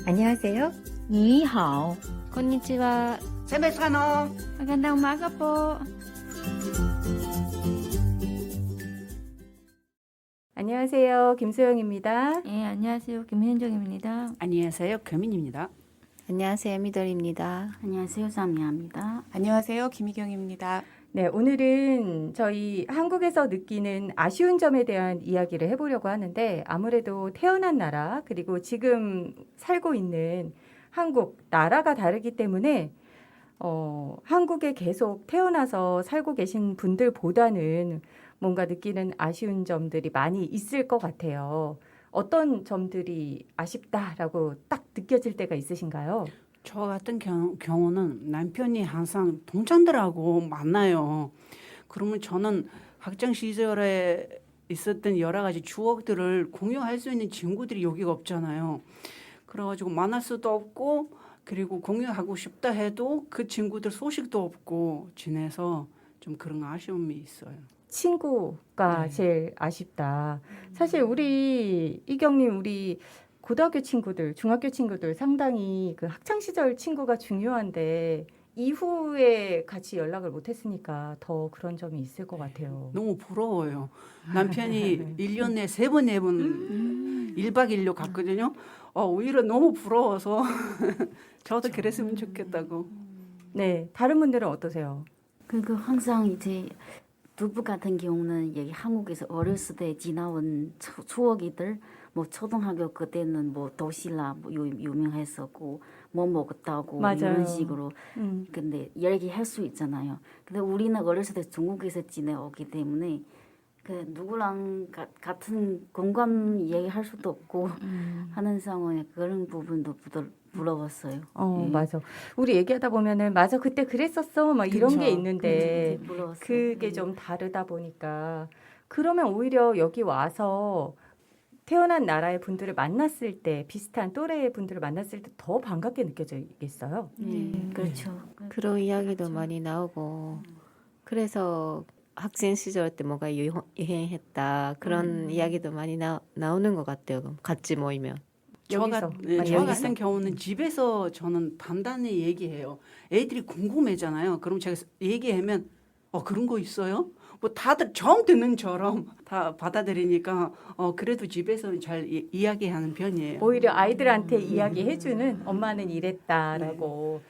안녕하세요. 你好 konnichiwa. 세메스카노. magandang umaga po. 안녕하세요. 김소영입니다. 예, 안녕하세요. 김현정입니다. 안녕하세요. 금인입니다. 안녕하세요. 미돌입니다. 안녕하세요. 사미아입니다. 안녕하세요. 김희경입니다. 네, 오늘은 저희 한국에서 느끼는 아쉬운 점에 대한 이야기를 해보려고 하는데 아무래도 태어난 나라 그리고 지금 살고 있는 한국 나라가 다르기 때문에 한국에 계속 태어나서 살고 계신 분들보다는 뭔가 느끼는 아쉬운 점들이 많이 있을 것 같아요. 어떤 점들이 아쉽다라고 딱 느껴질 때가 있으신가요? 저 같은 경우는 남편이 항상 동창들하고 만나요. 그러면 저는 학창 시절에 있었던 여러 가지 추억들을 공유할 수 있는 친구들이 여기가 없잖아요. 그래가지고 만날 수도 없고 그리고 공유하고 싶다 해도 그 친구들 소식도 없고 지내서 좀 그런 아쉬움이 있어요. 친구가 네. 제일 아쉽다. 사실 우리 이경님 우리 고등학교 친구들, 중학교 친구들 상당히 그 학창 시절 친구가 중요한데 이후에 같이 연락을 못 했으니까 더 그런 점이 있을 것 같아요. 너무 부러워요. 남편이 1년에 3번, 4번 1박 2일로 갔거든요. 오히려 너무 부러워서 저도 그랬으면 좋겠다고. 네, 다른 분들은 어떠세요? 그리고 항상 이제 두부 같은 경우는 여기 한국에서 어렸을 때 지나온 추억이들 뭐 초등학교 그때는 뭐 도시락 뭐 유명했었고 뭐 먹었다고 맞아요. 이런 식으로 음, 근데 얘기할 수 있잖아요. 근데 우리는 어렸을 때 중국에서 지내오기 때문에 그 누구랑 같은 공감 얘기할 수도 없고 하는 상황에 그런 부분도 부러웠어요. 예. 맞아. 우리 얘기하다 보면은 맞아 그때 그랬었어 막 이런 게 그쵸. 있는데 부러웠어요. 그게 좀 다르다 보니까 그러면 오히려 여기 와서 태어난 나라의 분들을 만났을 때 비슷한 또래의 분들을 만났을 때 더 반갑게 느껴지겠어요. 그렇죠. 그런 이야기도 많이 나오고 그래서 학생 시절 때 뭐가 유행했다 그런 이야기도 많이 나오는 것 같아요. 같이 모이면. 여기서 네, 아니, 저 여기서? 같은 경우는 집에서 저는 단단히 얘기해요. 애들이 궁금해잖아요. 그럼 제가 얘기하면 그런 거 있어요? 뭐 다들 처음 듣는 처럼 다 받아들이니까 그래도 집에서 잘 이야기하는 편이에요. 오히려 아이들한테 이야기해주는 엄마는 이랬다라고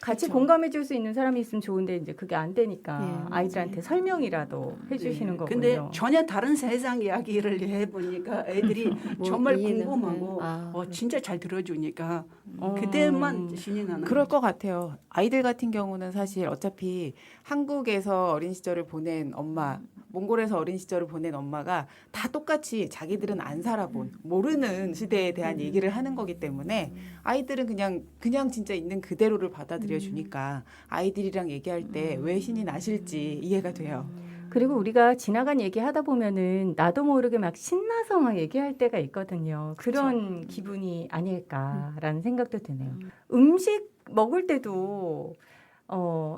같이 그쵸. 공감해줄 수 있는 사람이 있으면 좋은데 이제 그게 안 되니까 네, 아이들한테 설명이라도 해주시는 거군요. 근데 전혀 다른 세상 이야기를 해보니까 애들이 뭐 정말 이해는 궁금하고 해요. 진짜 잘 들어주니까 어. 그때만 신이 나는 그럴 거죠. 것 같아요. 아이들 같은 경우는 사실 어차피 한국에서 어린 시절을 보낸 엄마, 몽골에서 어린 시절을 보낸 엄마가 다 똑같이 자기들은 안 살아본 모르는 시대에 대한 얘기를 하는 거기 때문에 아이들은 그냥 진짜 있는 그대로를 받아들여 주니까 아이들이랑 얘기할 때 왜 신이 나실지 이해가 돼요. 그리고 우리가 지나간 얘기 하다 보면은 나도 모르게 막 신나서 막 얘기할 때가 있거든요. 그런 기분이 아닐까라는 생각도 드네요. 음식 먹을 때도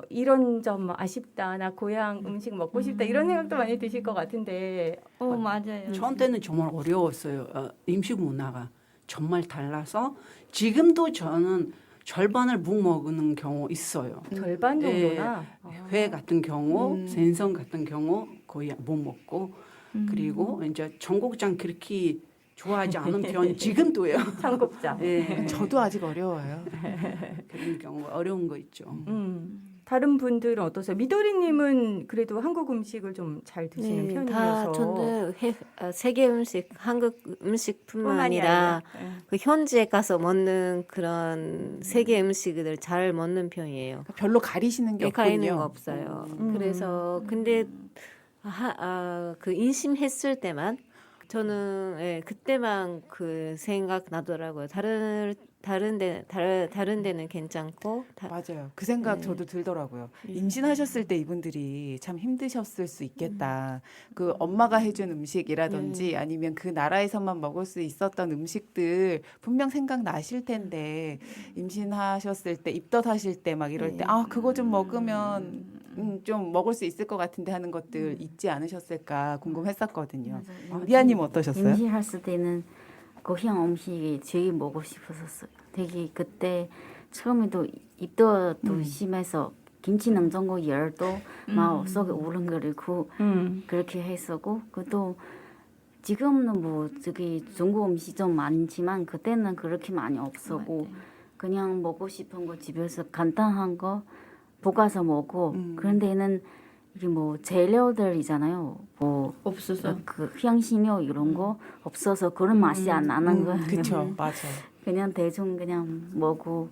이런 점 아쉽다. 나 고향 음식 먹고 싶다. 이런 생각도 많이 드실 것 같은데 맞아요. 저한테는 정말 어려웠어요. 음식 문화가 정말 달라서 지금도 저는 절반을 못 먹는 경우 있어요. 절반 네. 정도나 회 같은 경우, 생선 같은 경우 거의 못 먹고 그리고 이제 청국장 그렇게 좋아하지 않은 편이 지금도요. 청국장. 예, 저도 아직 어려워요. 그런 경우 어려운 거 있죠. 다른 분들은 어떠세요? 미도리님은 그래도 한국 음식을 좀 잘 드시는 네, 편이어서 다 저는 세계 음식, 한국 음식뿐만 뿐만이 아니라 아니라, 그 현지에 가서 먹는 그런 세계 음식을 잘 먹는 편이에요. 별로 가리시는 게 가리는 거 없군요. 없어요. 그래서 근데 그 임신했을 때만 저는 그때만 그 생각 나더라고요. 다른 데는 괜찮고 맞아요. 그 생각 네. 저도 들더라고요. 임신하셨을 때 이분들이 참 힘드셨을 수 있겠다. 그 엄마가 해준 음식이라든지 아니면 그 나라에서만 먹을 수 있었던 음식들 분명 생각나실 텐데 임신하셨을 때 입덧하실 때 막 이럴 때 그거 좀 먹으면 좀 먹을 수 있을 것 같은데 하는 것들 잊지 않으셨을까 궁금했었거든요. 맞아요. 미아님 어떠셨어요? 임신했을 때는 고향 음식이 제일 먹고 싶었었어요. 되게 그때 처음에도 입도도 심해서 김치 냉장고 열도 막 속에 우렁거리고 그렇게 했었고 그또 지금은 뭐 저기 중국 음식 좀 많지만 그때는 그렇게 많이 없었고 그냥 먹고 싶은 거 집에서 간단한 거 볶아서 먹고 그런 데는 이게 뭐 재료들이잖아요. 뭐 없어서 그 향신료 이런 거 없어서 그런 맛이 안 나는 거 그쵸, 맞아. 그냥 대충 그냥 먹고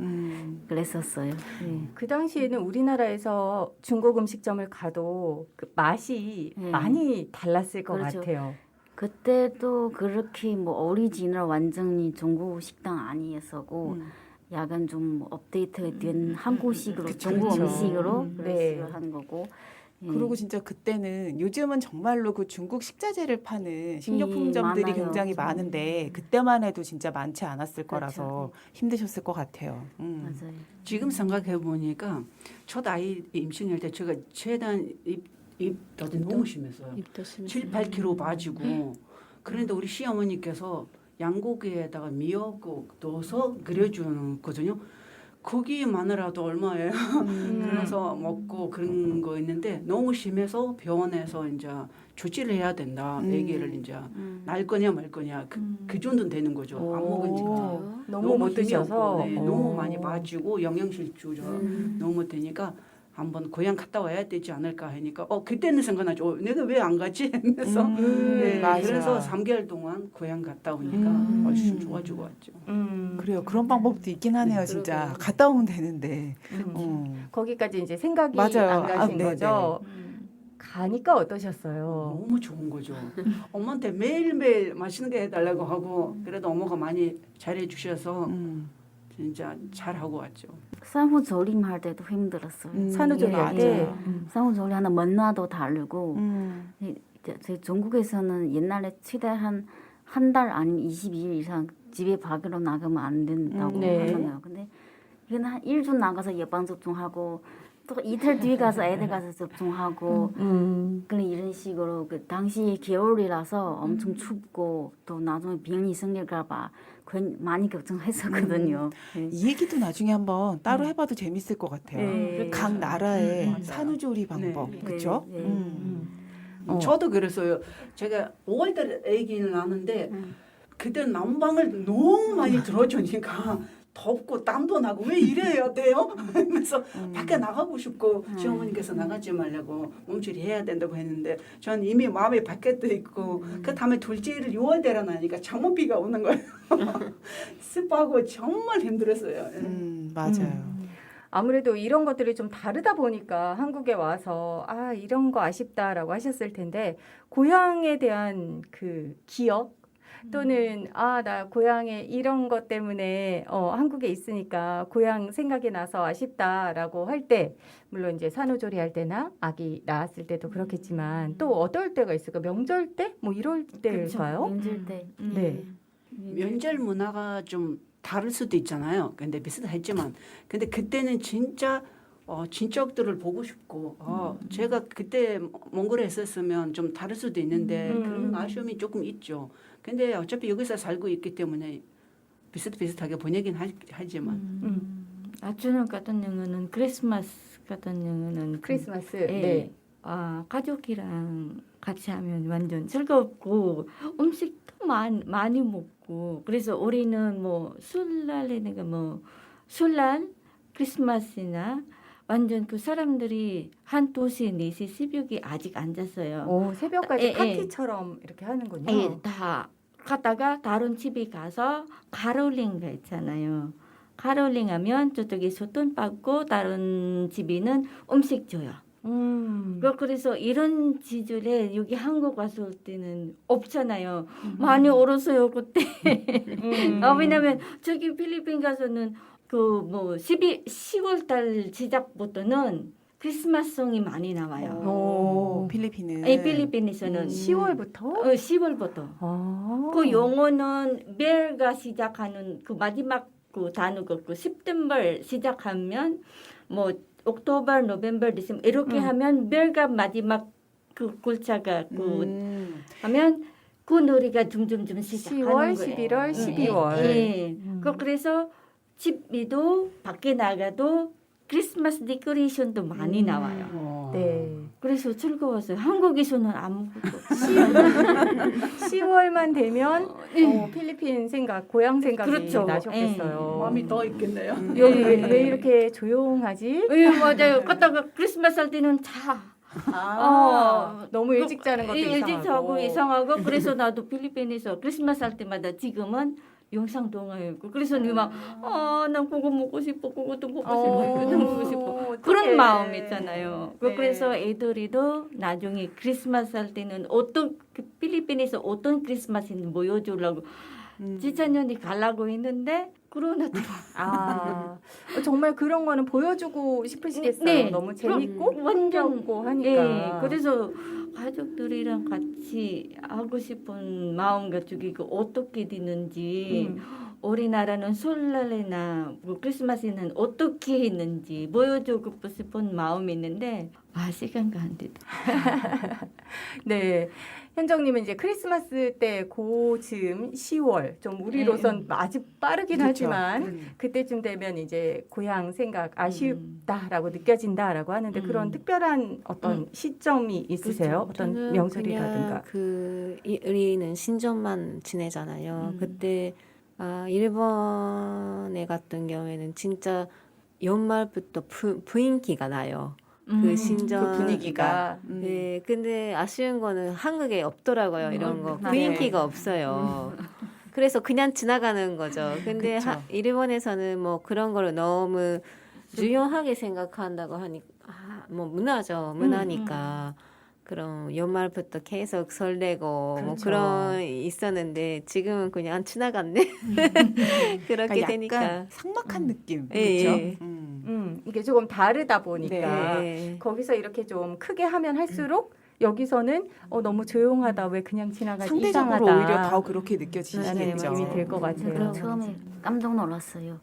그랬었어요. 네. 그 당시에는 우리나라에서 중국 음식점을 가도 그 맛이 많이 달랐을 것 그렇죠. 같아요. 그때도 그렇게 뭐 오리지널 완전히 중국 식당 아니었었고 약간 좀 업데이트된 한국식으로 중국 그렇죠. 음식으로 네. 그래서 한 거고. 예. 그리고 진짜 그때는 요즘은 정말로 그 중국 식자재를 파는 식료품점들이 많아요. 굉장히 많은데 그때만 해도 진짜 많지 않았을 그렇죠. 거라서 힘드셨을 것 같아요. 맞아요. 지금 생각해 보니까 첫 아이 임신할 때 제가 최대한 입 너무 심했어요. 입도 심했어요. 7, 8kg 빠지고 그런데 우리 시어머니께서 양고기에다가 미역국 넣어서 끓여주는 거거든요. 거기만으로도 얼마예요? 그래서 먹고 그런 거 있는데 너무 심해서 병원에서 이제 조치를 해야 된다. 아기를 이제 날 거냐 말 거냐 그 정도는 되는 거죠. 안 먹은 지가. 너무 못 힘이 드셔서 없고, 네, 너무 많이 빠지고 영양실조가 너무 되니까 한번 고향 갔다 와야 되지 않을까 하니까 그때는 생각나죠. 내가 왜 안 가지? 하면서 네, 맞아. 그래서 3개월 동안 고향 갔다 오니까 훨씬 좋아지고 왔죠. 그래요. 그런 방법도 있긴 하네요, 진짜. 그러게요. 갔다 오면 되는데. 거기까지 이제 생각이 맞아요. 안 가신 네네. 거죠. 가니까 어떠셨어요? 너무 좋은 거죠. 엄마한테 매일매일 맛있는 게 해달라고 하고 그래도 엄마가 많이 잘해 주셔서 진짜 잘하고 왔죠. 산후조림할 때도 힘들었어요. 산후조리할 때 산후조리하는 문화도 다르고 저희 중국에서는 옛날에 최대 한 달 아니면 22일 이상 집에 밖으로 나가면 안 된다고 네. 하잖아요. 근데 이건 한 일주 나가서 예방 접종하고 또 이틀 뒤에 가서 애들 가서 접종하고 그런 이런 식으로 그 당시 겨울이라서 엄청 춥고 또 나중에 병이 생길까 봐 많이 걱정했었거든요. 네. 이 얘기도 나중에 한번 따로 해봐도 재밌을 것 같아요. 네. 각 나라의 맞아요. 산후조리 방법, 네. 그렇죠? 네, 네. 저도 그랬어요. 제가 5월달에 아기를 낳았는데 그때 난방을 너무 많이 들어주니까 덥고 땀도 나고 왜 이래야 돼요? 하면서 밖에 나가고 싶고 시어머니께서 나가지 말라고 몸조리 해야 된다고 했는데 전 이미 마음이 밖에 떠 있고 그 다음에 둘째를 6월달에 나니까 장모비가 오는 거예요. 습하고 정말 힘들었어요. 맞아요. 아무래도 이런 것들이 좀 다르다 보니까 한국에 와서 이런 거 아쉽다라고 하셨을 텐데 고향에 대한 그 기억 또는 나 고향에 이런 것 때문에 한국에 있으니까 고향 생각이 나서 아쉽다라고 할 때 물론 이제 산후조리 할 때나 아기 낳았을 때도 그렇겠지만 또 어떨 때가 있을까? 명절 때? 뭐 이럴 때일까요? 명절 때. 네. 명절 문화가 좀 다를 수도 있잖아요. 근데 비슷했지만 근데 그때는 진짜 친척들을 보고 싶고 제가 그때 몽골에 있었으면 좀 다를 수도 있는데 그런 아쉬움이 조금 있죠. 근데 어차피 여기서 살고 있기 때문에 비슷비슷하게 보내긴 하지만 아주는 같은 경우는 크리스마스 같은 경우는 크리스마스. 예. 네. 가족이랑 같이 하면 완전 즐겁고 음식도 많이 먹고 그래서 우리는 뭐 설날에는 뭐 설날 크리스마스나 완전 그 사람들이 한 2시, 4시 새벽에 아직 안 잤어요. 새벽까지 예, 파티처럼 이렇게 하는군요. 예, 다 갔다가 다른 집에 가서 가롤링가 있잖아요. 가롤링 하면 저쪽에서 돈 받고 다른 집에는 음식 줘요. 그래서 이런 지절에 여기 한국 왔을 때는 없잖아요. 많이 얼었어요 그때. 왜냐면 저기 필리핀 가서는 그 뭐 10월 달 시작부터는 크리스마스송이 많이 나와요. 필리핀은. 필리핀에서는 10월부터? 10월부터. 그 용어는 벨가 시작하는 그 마지막 그 단어가 그 September 시작하면 뭐 옥토버, 노벰버, 디셈버 이렇게 하면 벨가 마지막 그 글자가 그 하면 그 노래가 점점점 시작하는 10월, 거예요. 11월, 12월. 예. 그래서 집에도 밖에 나가도 크리스마스 데코레이션도 많이 나와요. 네. 그래서 즐거웠어요. 한국에서는 아무것도 없어요. 10월만 되면 네. 필리핀 생각, 고향 생각이 그렇죠. 나셨겠어요. 마음이 더 있겠네요. 여기 네. 왜 이렇게 조용하지? 예, 맞아요. 갔다가 크리스마스 할 때는 자. 너무 일찍 자는 것도 일찍 이상하고. 자고 이상하고 그래서 나도 필리핀에서 크리스마스 할 때마다 지금은 영상 통화했고 그래서 난 그거 먹고 싶어 그것도 먹고 싶어 이것도 먹고 싶어 어떡해. 그런 마음 있잖아요. 네. 그래서 애들이도 나중에 크리스마스 할 때는 필리핀에서 어떤 크리스마스인지 보여주려고 지자년이 가려고 했는데 코로나 정말 그런 거는 보여주고 싶으시겠어요. 네. 너무 재밌고 완전 흥겹고 하니까. 네, 그래서 가족들이랑 같이 하고 싶은 마음가 죽이고 어떻게 되는지 우리나라는 설날이나 크리스마스에는 어떻게 했는지 보여주고 싶은 마음이 있는데 시간가 안 되다. 네. 현정님은 이제 크리스마스 때 고즈음 10월 좀 우리로선 아주 빠르긴 그렇죠. 하지만 그때쯤 되면 이제 고향 생각 아쉽다라고 느껴진다라고 하는데 그런 특별한 어떤 시점이 있으세요? 어떤 저는 명절이라든가. 그냥 우리는 신정만 지내잖아요. 그때 일본에 갔던 경우에는 진짜 연말부터 부인기가 나요. 그 신전 그 분위기가 네, 근데 아쉬운 거는 한국에 없더라고요. 이런 거 부인기가 없어요. 그래서 그냥 지나가는 거죠. 근데 그쵸. 일본에서는 뭐 그런 거를 너무 중요하게 생각한다고 하니까 뭐 문화니까 그런 연말부터 계속 설레고 뭐 그렇죠. 그런 있었는데 지금은 그냥 지나갔네. 그렇게 그러니까 되니까 약간 삭막한 느낌. 예, 그렇죠? 예. 이게 조금 다르다 보니까 네. 거기서 이렇게 좀 크게 하면 할수록 여기서는 너무 조용하다 왜 그냥 지나가지 상대적으로 이상하다. 오히려 더 그렇게 라는 느껴지시겠죠. 느낌이 들 것 같아요. 그리고 처음에 깜짝 놀랐어요.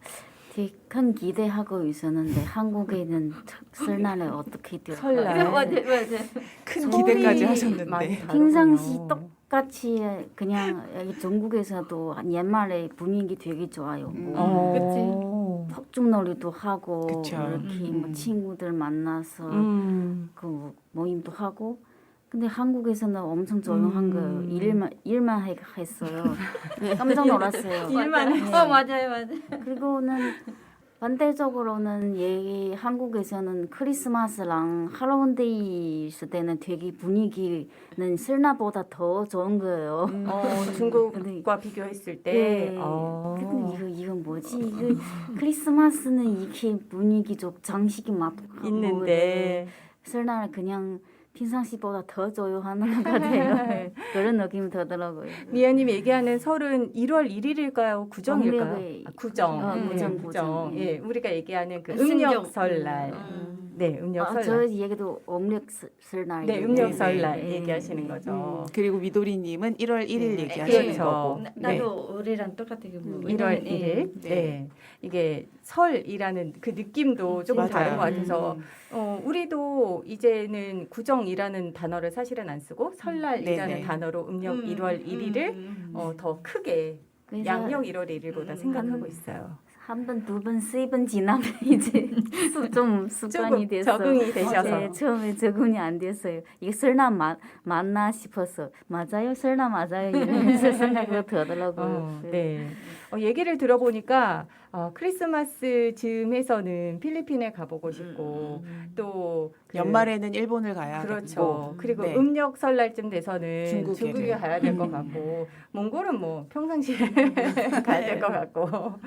되게 큰 기대하고 있었는데 한국에는 설날에 어떻게 될까? 설날. 맞아요. 큰 기대까지 많이 하셨는데. 다르군요. 평상시 똑같이 그냥 여기 전국에서도 옛말에 분위기 되게 좋아요. 뭐 폭죽놀이도 하고 그쵸. 이렇게 뭐 친구들 만나서 그 모임도 하고. 근데 한국에서는 엄청 조용한 거예요. 일만 했어요. 깜짝 놀랐어요. 일만 네. 맞아요. 그리고는 반대적으로는 한국에서는 크리스마스랑 할로윈데이 있을 때는 되게 분위기는 설날보다 더 좋은 거예요. 중국과 비교했을 때. 네. 근데 이건 뭐지? 크리스마스는 이렇게 분위기 좀 장식이 막 있는데 설날은 그냥 평상시보다 더 조용한 것 같아요. 그런 느낌이 들더라고요. 미아님 얘기하는 설은 1월 1일일까요? 구정일까요? 음력의 구정. 구정. 예, 우리가 얘기하는 그 신정. 음력 설날. 네, 음력 설날. 저 얘기도 음력 설날. 네, 음력 네, 설날 네. 얘기하시는 거죠. 그리고 미도리님은 1월 1일 얘기하시는 그렇죠. 거고. 나도 우리랑 똑같아요. 1월 1일. 네. 이게 설이라는 그 느낌도 조금 맞아요. 다른 것 같아서 우리도 이제는 구정이라는 단어를 사실은 안 쓰고 설날이라는 네네. 단어로 음력 1월 1일을 더 크게 그래서 양력 1월 1일보다 생각하고 있어요. 한 번, 두 번, 세 번 지나면 이제 좀 습관이 조금 돼서 적응이 되셔서. 네, 처음에 적응이 안 됐어요. 이게 설날 맞나 싶어서 맞아요, 설날 맞아요 이러면서 생각이 들더라고요. 네. 얘기를 들어보니까 크리스마스 즈음에서는 필리핀에 가보고 싶고 또 연말에는 일본을 가야 그렇죠. 되고. 그리고 네. 음력 설날쯤 돼서는 중국에 중국에 가야 될 것 같고 몽골은 뭐 평상시에 가야 될 것 같고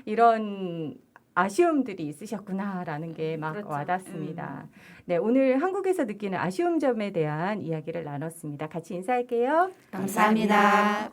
이런 아쉬움들이 있으셨구나라는 게 막 그렇죠. 와닿습니다. 네, 오늘 한국에서 느끼는 아쉬운 점에 대한 이야기를 나눴습니다. 같이 인사할게요. 감사합니다.